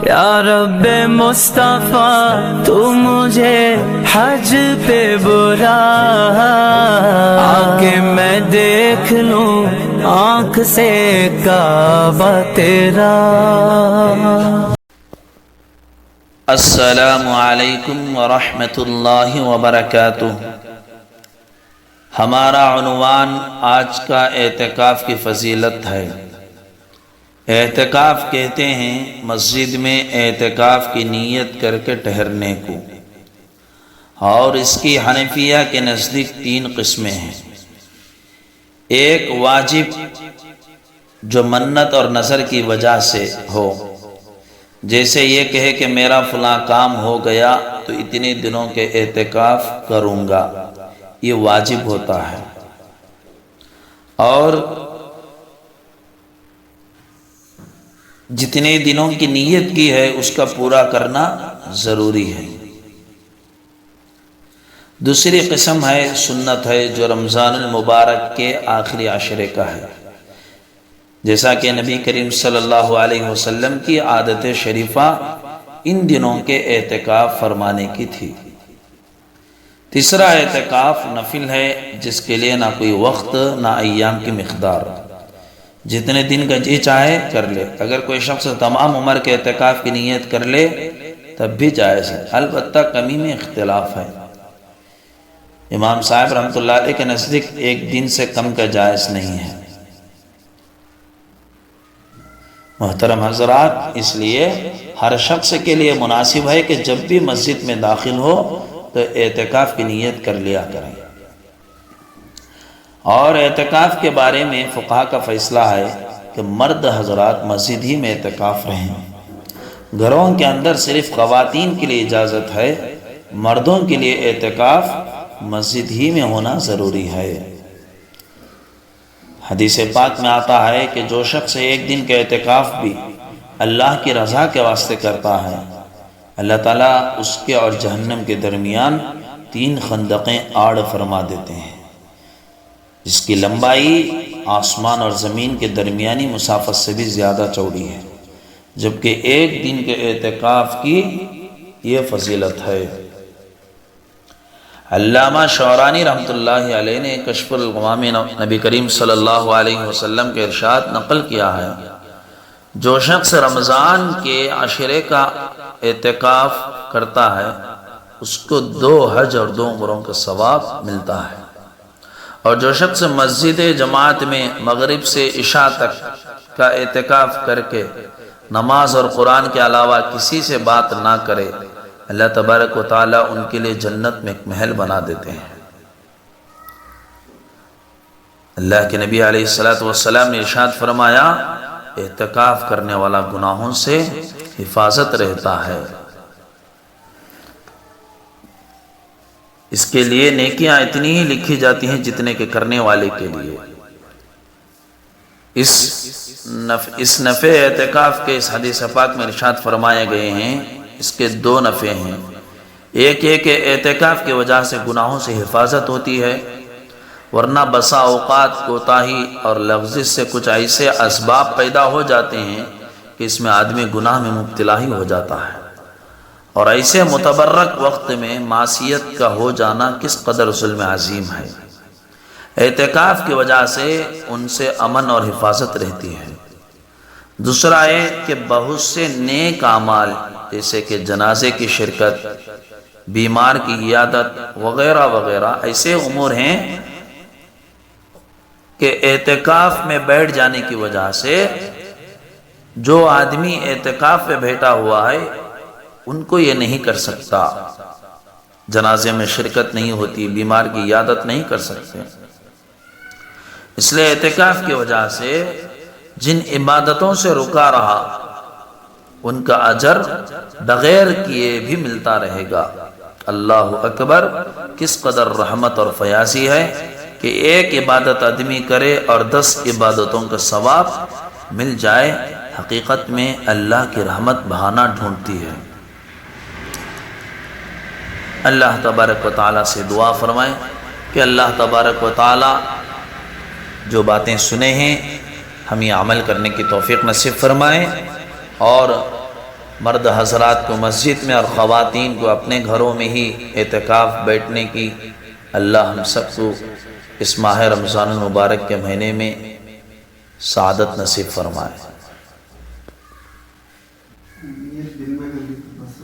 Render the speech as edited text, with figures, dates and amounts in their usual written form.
یا رب مصطفیٰ تو مجھے حج پہ بلا، آکے میں دیکھ لوں آنکھ سے کعبہ تیرا۔ السلام علیکم ورحمۃ اللہ وبرکاتہ۔ ہمارا عنوان آج کا اعتکاف کی فضیلت ہے۔ اعتکاف کہتے ہیں مسجد میں اعتکاف کی نیت کر کے ٹھہرنے کو، اور اس کی حنفیہ کے نزدیک 3 قسمیں ہیں۔ ایک واجب جو منت اور نظر کی وجہ سے ہو، جیسے یہ کہے کہ میرا فلاں کام ہو گیا تو اتنے دنوں کے اعتکاف کروں گا، یہ واجب ہوتا ہے۔ اور جتنے دنوں کی نیت کی ہے اس کا پورا کرنا ضروری ہے۔ دوسری قسم ہے سنت ہے، جو رمضان المبارک کے آخری عشرے کا ہے، جیسا کہ نبی کریم صلی اللہ علیہ وسلم کی عادت شریفہ ان دنوں کے اعتکاف فرمانے کی تھی۔ تیسرا اعتکاف نفل ہے، جس کے لیے نہ کوئی وقت نہ ایام کی مقدار، جتنے دن کا جی چاہے کر لے۔ اگر کوئی شخص تمام عمر کے اعتکاف کی نیت کر لے تب بھی جائز ہے، البتہ کمی میں اختلاف ہے۔ امام صاحب رحمۃ اللہ علیہ کے نزدیک 1 دن سے کم کا جائز نہیں ہے۔ محترم حضرات، اس لیے ہر شخص کے لیے مناسب ہے کہ جب بھی مسجد میں داخل ہو تو اعتکاف کی نیت کر لیا کریں۔ اور اعتکاف کے بارے میں فقہا کا فیصلہ ہے کہ مرد حضرات مسجد ہی میں اعتکاف رہیں۔ گھروں کے اندر صرف خواتین کے لیے اجازت ہے، مردوں کے لیے اعتکاف مسجد ہی میں ہونا ضروری ہے۔ حدیث پاک میں آتا ہے کہ جو شخص 1 دن کا اعتکاف بھی اللہ کی رضا کے واسطے کرتا ہے، اللہ تعالیٰ اس کے اور جہنم کے درمیان 3 خندقیں آڑ فرما دیتے ہیں، جس کی لمبائی آسمان اور زمین کے درمیانی مسافت سے بھی زیادہ چوڑی ہے، جبکہ 1 دن کے اعتکاف کی یہ فضیلت ہے۔ علامہ شعرانی رحمۃ اللہ علیہ نے کشف الغمام نبی کریم صلی اللہ علیہ وسلم کے ارشاد نقل کیا ہے، جو شخص رمضان کے عشرے کا اعتکاف کرتا ہے اس کو 2 حج اور 2 عمروں کا ثواب ملتا ہے، اور جو شخص مسجد جماعت میں مغرب سے عشاء تک کا اعتکاف کر کے نماز اور قرآن کے علاوہ کسی سے بات نہ کرے، اللہ تبارک و تعالیٰ ان کے لیے جنت میں ایک محل بنا دیتے ہیں۔ اللہ کے نبی علیہ السلام نے ارشاد فرمایا، اعتکاف کرنے والا گناہوں سے حفاظت رہتا ہے، اس کے لیے نیکیاں اتنی ہی لکھی جاتی ہیں جتنے کے کرنے والے کے لیے۔ اس نفع اعتکاف کے اس حدیث پاک میں ارشاد فرمائے گئے ہیں، اس کے 2 نفع ہیں۔ ایک یہ کہ اعتکاف کی وجہ سے گناہوں سے حفاظت ہوتی ہے، ورنہ بسا اوقات کوتاہی اور لغزش سے کچھ ایسے اسباب پیدا ہو جاتے ہیں کہ اس میں آدمی گناہ میں مبتلا ہی ہو جاتا ہے، اور ایسے متبرک وقت میں معصیت کا ہو جانا کس قدر ظلم عظیم ہے۔ اعتکاف کی وجہ سے ان سے امن اور حفاظت رہتی ہے۔ دوسرا ہے کہ بہت سے نیک اعمال جیسے کہ جنازے کی شرکت، بیمار کی عیادت وغیرہ وغیرہ ایسے امور ہیں کہ اعتکاف میں بیٹھ جانے کی وجہ سے جو آدمی اعتکاف میں بیٹھا ہوا ہے ان کو یہ نہیں کر سکتا، جنازے میں شرکت نہیں ہوتی، بیمار کی عیادت نہیں کر سکتے۔ اس لیے اعتکاف کی وجہ سے جن عبادتوں سے رکا رہا ان کا اجر بغیر کیے بھی ملتا رہے گا۔ اللہ اکبر، کس قدر رحمت اور فیاضی ہے کہ ایک عبادت آدمی کرے اور 10 عبادتوں کا ثواب مل جائے۔ حقیقت میں اللہ کی رحمت بہانہ ڈھونڈتی ہے۔ اللہ تبارک و تعالیٰ سے دعا فرمائیں کہ اللہ تبارک و تعالیٰ جو باتیں سنے ہیں ہمیں عمل کرنے کی توفیق نصیب فرمائیں، اور مرد حضرات کو مسجد میں اور خواتین کو اپنے گھروں میں ہی اعتکاف بیٹھنے کی اللہ ہم سب کو اس ماہ رمضان المبارک کے مہینے میں سعادت نصیب فرمائے۔ یہ دن میں کر لی تو بس